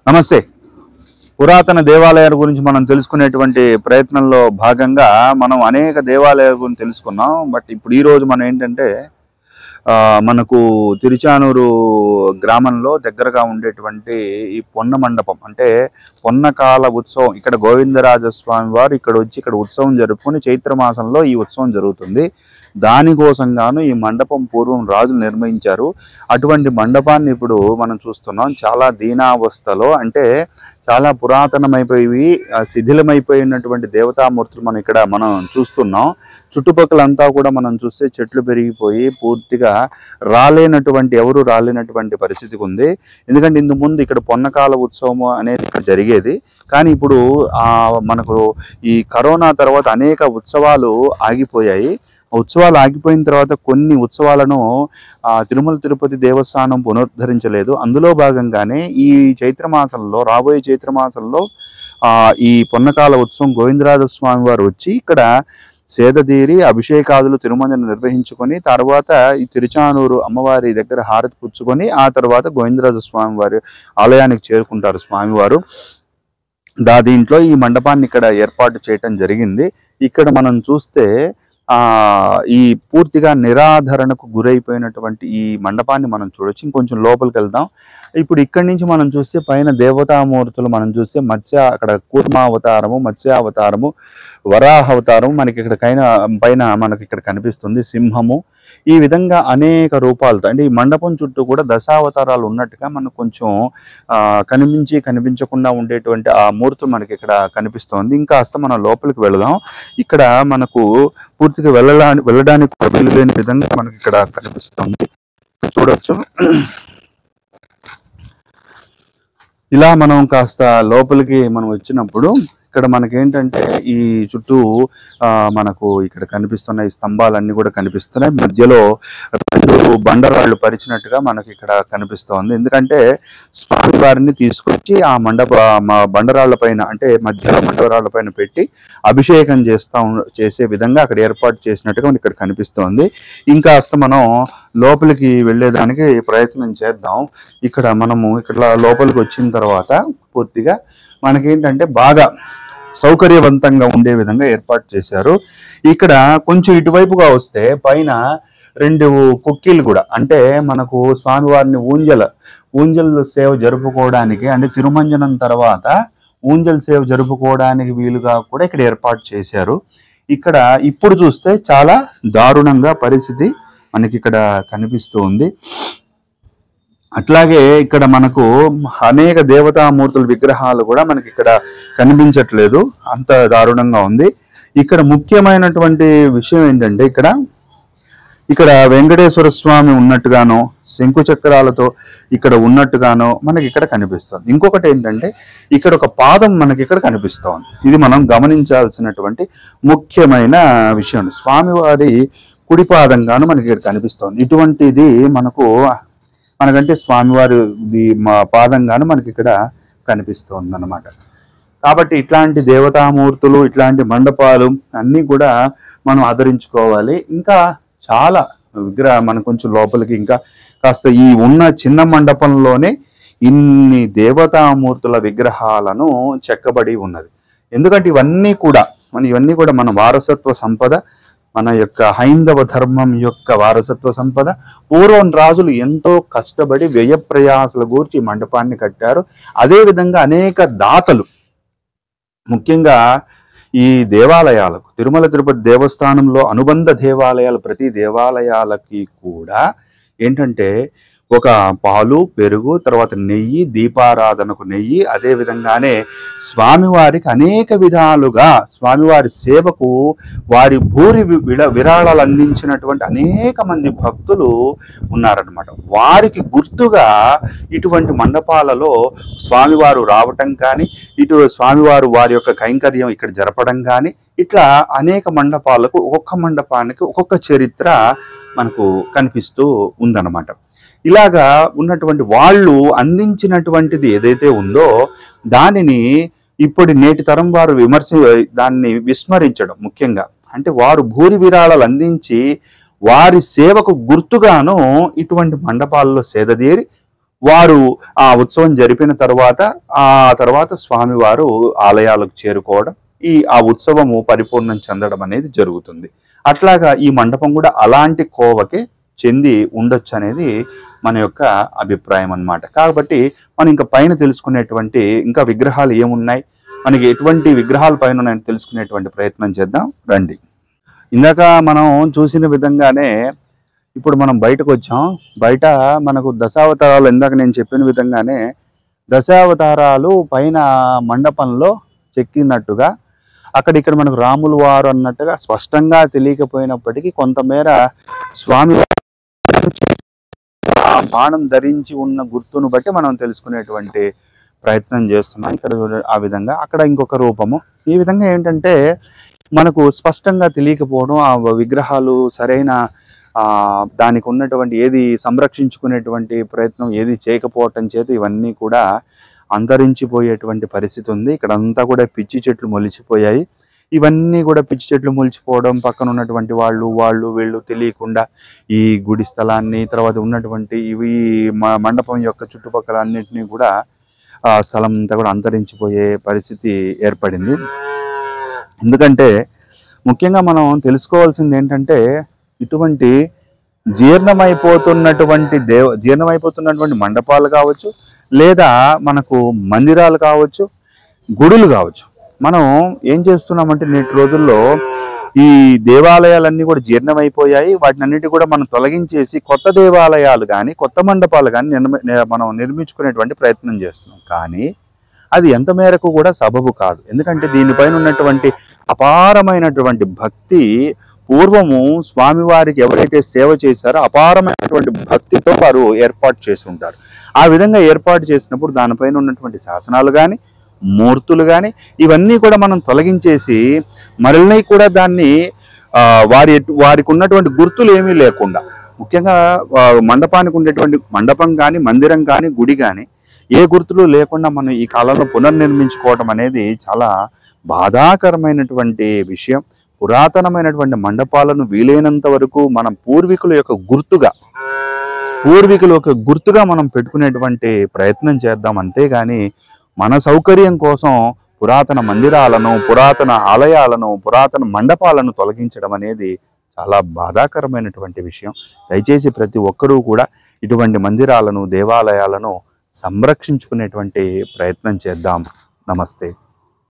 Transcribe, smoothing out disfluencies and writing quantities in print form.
నమస్తే. పురాతన దేవాలయాల గురించి మనం తెలుసుకునేటువంటి ప్రయత్నంలో భాగంగా మనం అనేక దేవాలయాల గురించి తెలుసుకున్నాం. బట్ ఇప్పుడు ఈరోజు మనం ఏంటంటే మనకు తిరుచానూరు గ్రామంలో దగ్గరగా ఉండేటువంటి ఈ పొన్న మండపం అంటే పొన్నకాల ఉత్సవం, ఇక్కడ గోవిందరాజస్వామి వారు ఇక్కడ వచ్చి ఇక్కడ ఉత్సవం జరుపుకొని చైత్ర మాసంలో ఈ ఉత్సవం జరుగుతుంది. దానికోసం గాను ఈ మండపం పూర్వం రాజులు నిర్మించారు. అటువంటి మండపాన్ని ఇప్పుడు మనం చూస్తున్నాం. చాలా దీనావస్థలో, అంటే చాలా పురాతనమైపోయి శిథిలమైపోయినటువంటి దేవతామూర్తులు మనం చూస్తున్నాం. చుట్టుపక్కలంతా కూడా మనం చూస్తే చెట్లు పెరిగిపోయి పూర్తిగా ఎవరు రాలేనటువంటి పరిస్థితి ఉంది. ఎందుకంటే ఇంతకు ముందు ఇక్కడ పొన్నకాల ఉత్సవం అనేది ఇక్కడ జరిగేది. కానీ ఇప్పుడు మనకు ఈ కరోనా తర్వాత అనేక ఉత్సవాలు ఆగిపోయాయి. ఉత్సవాలు ఆగిపోయిన తర్వాత కొన్ని ఉత్సవాలను తిరుమల తిరుపతి దేవస్థానం పునరుద్ధరించలేదు. అందులో భాగంగానే ఈ చైత్రమాసంలో, రాబోయే చైత్రమాసంలో ఈ పొన్నకాల ఉత్సవం గోవిందరాజస్వామి వారు వచ్చి ఇక్కడ సేదతీరి అభిషేకాదులు తిరుమంజన నిర్వహించుకొని తర్వాత ఈ తిరుచానూరు అమ్మవారి దగ్గర హారతి పుచ్చుకొని ఆ తర్వాత గోవిందరాజస్వామి వారి ఆలయానికి చేరుకుంటారు స్వామివారు. దీంట్లో ఈ మండపాన్ని ఇక్కడ ఏర్పాటు చేయటం జరిగింది. ఇక్కడ మనం చూస్తే ఈ పూర్తిగా నిరాధరణకు గురైపోయినటువంటి ఈ మండపాన్ని మనం చూడొచ్చు. ఇంకొంచెం లోపలికి వెళ్దాం. ఇప్పుడు ఇక్కడి నుంచి మనం చూస్తే పైన దేవతామూర్తులు మనం చూస్తే అక్కడ కూర్మావతారము, మత్స్యావతారము, వరాహ అవతారము మనకి ఇక్కడ పైన మనకి ఇక్కడ కనిపిస్తుంది. సింహము, ఈ విధంగా అనేక రూపాలతో, అంటే ఈ మండపం చుట్టూ కూడా దశావతారాలు ఉన్నట్టుగా మనకు కొంచెం కనిపించకుండా ఉండేటువంటి ఆ మూర్తులు మనకి ఇక్కడ కనిపిస్తోంది. ఇంకా మనం లోపలికి వెళదాం. ఇక్కడ మనకు పూర్తిగా వెళ్ళడానికి వెళ్ళలేని విధంగా మనకి ఇక్కడ కనిపిస్తుంది, చూడొచ్చు. ఇలా మనం కాస్త లోపలికి మనం వచ్చినప్పుడు ఇక్కడ మనకేంటంటే ఈ చుట్టూ మనకు ఇక్కడ కనిపిస్తున్న ఈ స్తంభాలన్నీ కూడా కనిపిస్తున్నాయి. మధ్యలో రెండు బండరాళ్ళు పరిచినట్టుగా మనకి ఇక్కడ కనిపిస్తోంది. ఎందుకంటే స్వామివారిని తీసుకొచ్చి ఆ బండరాళ్ల పైన, అంటే మధ్యలో బండరాళ్ల పైన పెట్టి అభిషేకం చేసే విధంగా అక్కడ ఏర్పాటు చేసినట్టుగా మనకి ఇక్కడ కనిపిస్తోంది. ఇంకా మనం లోపలికి వెళ్ళేదానికి ప్రయత్నం చేద్దాం. ఇక్కడ లోపలికి వచ్చిన తర్వాత పూర్తిగా మనకేంటంటే బాగా సౌకర్యవంతంగా ఉండే విధంగా ఏర్పాటు చేశారు. ఇక్కడ కొంచెం ఇటువైపుగా వస్తే పైన రెండు కుక్కీలు కూడా, అంటే మనకు స్వామివారిని ఊంజల్ సేవ జరుపుకోవడానికి, అంటే తిరుమంజనం తర్వాత ఊంజల్ సేవ జరుపుకోవడానికి వీలుగా కూడా ఇక్కడ ఏర్పాటు చేశారు. ఇక్కడ ఇప్పుడు చూస్తే చాలా దారుణంగా పరిస్థితి మనకి ఇక్కడ కనిపిస్తూ ఉంది. అట్లాగే ఇక్కడ మనకు అనేక దేవతామూర్తుల విగ్రహాలు కూడా మనకి ఇక్కడ కనిపించట్లేదు, అంత దారుణంగా ఉంది. ఇక్కడ ముఖ్యమైనటువంటి విషయం ఏంటంటే ఇక్కడ వెంకటేశ్వర స్వామి ఉన్నట్టుగానో, శంకు చక్రాలతో ఇక్కడ ఉన్నట్టుగానో మనకి ఇక్కడ కనిపిస్తుంది. ఇంకొకటి ఏంటంటే ఇక్కడ ఒక పాదం మనకి ఇక్కడ కనిపిస్తోంది. ఇది మనం గమనించాల్సినటువంటి ముఖ్యమైన విషయం. స్వామివారి కుడి పాదంగాను మనకి ఇక్కడ కనిపిస్తోంది. ఇటువంటిది మనకంటే స్వామివారి పాదంగాను మనకి ఇక్కడ కనిపిస్తోంది అన్నమాట. కాబట్టి ఇట్లాంటి దేవతామూర్తులు, ఇట్లాంటి మండపాలు అన్నీ కూడా మనం ఆదరించుకోవాలి. ఇంకా చాలా మనం కొంచెం లోపలికి ఇంకా కాస్త ఈ ఉన్న చిన్న మండపంలోనే ఇన్ని దేవతామూర్తుల విగ్రహాలను చెక్కబడి ఉన్నది. ఎందుకంటే ఇవన్నీ కూడా మన వారసత్వ సంపద, మన యొక్క హైందవ ధర్మం యొక్క వారసత్వ సంపద. పూర్వం రాజులు ఎంతో కష్టపడి వ్యయ ప్రయాసల గూర్చి మండపాన్ని కట్టారు. అదేవిధంగా అనేక దాతలు, ముఖ్యంగా ఈ దేవాలయాలకు, తిరుమల తిరుపతి దేవస్థానంలో అనుబంధ దేవాలయాలు, ప్రతి దేవాలయాలకి కూడా ఏంటంటే ఒక పాలు, పెరుగు, తర్వాత నెయ్యి, దీపారాధనకు నెయ్యి, అదే విధంగానే స్వామివారికి అనేక విధాలుగా స్వామివారి సేవకు వారి భూరి విరాళాలు అందించినటువంటి అనేక మంది భక్తులు ఉన్నారనమాట. వారికి గుర్తుగా ఇటువంటి మండపాలలో స్వామివారు రావటం కానీ, ఇటు స్వామివారు వారి యొక్క కైంకర్యం ఇక్కడ జరపడం కానీ, ఇట్లా అనేక మండపాలకు, ఒక్కొక్క మండపానికి ఒక్కొక్క చరిత్ర మనకు కనిపిస్తూ ఉందన్నమాట. ఇలాగా ఉన్నటువంటి వాళ్ళు అందించినటువంటిది ఏదైతే ఉందో దానిని ఇప్పుడు నేటి తరం వారు దాన్ని విస్మరించడం. ముఖ్యంగా అంటే వారు భూరి విరాళాలు అందించి వారి సేవకు గుర్తుగాను ఇటువంటి మండపాల్లో సేదదీరి వారు ఆ ఉత్సవం జరిపిన తర్వాత స్వామివారు ఆలయాలకు చేరుకోవడం, ఆ ఉత్సవము పరిపూర్ణం చెందడం అనేది జరుగుతుంది. అట్లాగా ఈ మండపం కూడా అలాంటి కోవకే చెంది ఉండొచ్చు అనేది మన యొక్క అభిప్రాయం అన్నమాట. కాబట్టి మనం ఇంకా పైన తెలుసుకునేటువంటి ఇంకా విగ్రహాలు ఏమున్నాయి, మనకి ఎటువంటి విగ్రహాల పైన ఉన్నాయని తెలుసుకునేటువంటి ప్రయత్నం చేద్దాం రండి. ఇందాక మనం చూసిన విధంగానే ఇప్పుడు మనం బయటకు వచ్చాం. బయట మనకు దశావతారాలు ఇందాక నేను చెప్పిన విధంగానే దశావతారాలు పైన మండపంలో చెక్కినట్టుగా ఇక్కడ మనకు రాములు వారు అన్నట్టుగా స్పష్టంగా తెలియకపోయినప్పటికీ కొంతమేర స్వామి బాణం ధరించి ఉన్న గుర్తును బట్టి మనం తెలుసుకునేటువంటి ప్రయత్నం చేస్తున్నాం. ఇక్కడ ఆ విధంగా అక్కడ ఇంకొక రూపము. ఈ విధంగా ఏంటంటే మనకు స్పష్టంగా తెలియకపోవడం, ఆ విగ్రహాలు సరైన దానికి ఉన్నటువంటి ఏది సంరక్షించుకునేటువంటి ప్రయత్నం ఏది చేయకపోవటం చేత ఇవన్నీ కూడా అంతరించిపోయేటువంటి పరిస్థితి ఉంది. ఇక్కడ అంతా కూడా పిచ్చి చెట్లు మొలిచిపోయాయి. ఇవన్నీ కూడా పిచ్చి చెట్లు మొలిచిపోవడం, పక్కన ఉన్నటువంటి వాళ్ళు వీళ్ళు తెలియకుండా ఈ గుడి స్థలాన్ని, తర్వాత ఉన్నటువంటి ఇవి మండపం యొక్క చుట్టుపక్కల అన్నింటినీ కూడా స్థలం అంతా కూడా అంతరించిపోయే పరిస్థితి ఏర్పడింది. ఎందుకంటే ముఖ్యంగా మనం తెలుసుకోవాల్సింది ఏంటంటే ఇటువంటి జీర్ణమైపోతున్నటువంటి మండపాలు కావచ్చు, లేదా మనకు మందిరాలు కావచ్చు, గుడులు కావచ్చు. మనం ఏం చేస్తున్నామంటే నేటి రోజుల్లో ఈ దేవాలయాలన్నీ కూడా జీర్ణమైపోయాయి. వాటిని అన్నిటి కూడా మనం తొలగించేసి కొత్త దేవాలయాలు కానీ కొత్త మండపాలు కానీ మనం నిర్మించుకునేటువంటి ప్రయత్నం చేస్తున్నాం. కానీ అది ఎంత మేరకు కూడా సబబు కాదు. ఎందుకంటే దీనిపైన ఉన్నటువంటి అపారమైనటువంటి భక్తి పూర్వము స్వామివారికి ఎవరైతే సేవ చేశారో అపారమైనటువంటి భక్తితో వారు ఏర్పాటు చేసి ఉంటారు. ఆ విధంగా ఏర్పాటు చేసినప్పుడు దానిపైన ఉన్నటువంటి శాసనాలు కానీ మూర్తులు కానీ ఇవన్నీ కూడా మనం తొలగించేసి మరల్ని కూడా దాన్ని వారికి ఉన్నటువంటి గుర్తులు ఏమీ లేకుండా, ముఖ్యంగా మండపానికి ఉండేటువంటి మండపం కానీ మందిరం కానీ గుడి కానీ ఏ గుర్తులు లేకుండా మనం ఈ కాలంలో పునర్నిర్మించుకోవడం అనేది చాలా బాధాకరమైనటువంటి విషయం. పురాతనమైనటువంటి మండపాలను వీలైనంత వరకు మనం పూర్వీకుల యొక్క గుర్తుగా మనం పెట్టుకునేటువంటి ప్రయత్నం చేద్దాం. అంతేగాని మన సౌకర్యం కోసం పురాతన మందిరాలను, పురాతన ఆలయాలను, పురాతన మండపాలను తొలగించడం అనేది చాలా బాధాకరమైనటువంటి విషయం. దయచేసి ప్రతి ఒక్కరూ కూడా ఇటువంటి మందిరాలను, దేవాలయాలను సంరక్షించుకునేటువంటి ప్రయత్నం చేద్దాం. నమస్తే.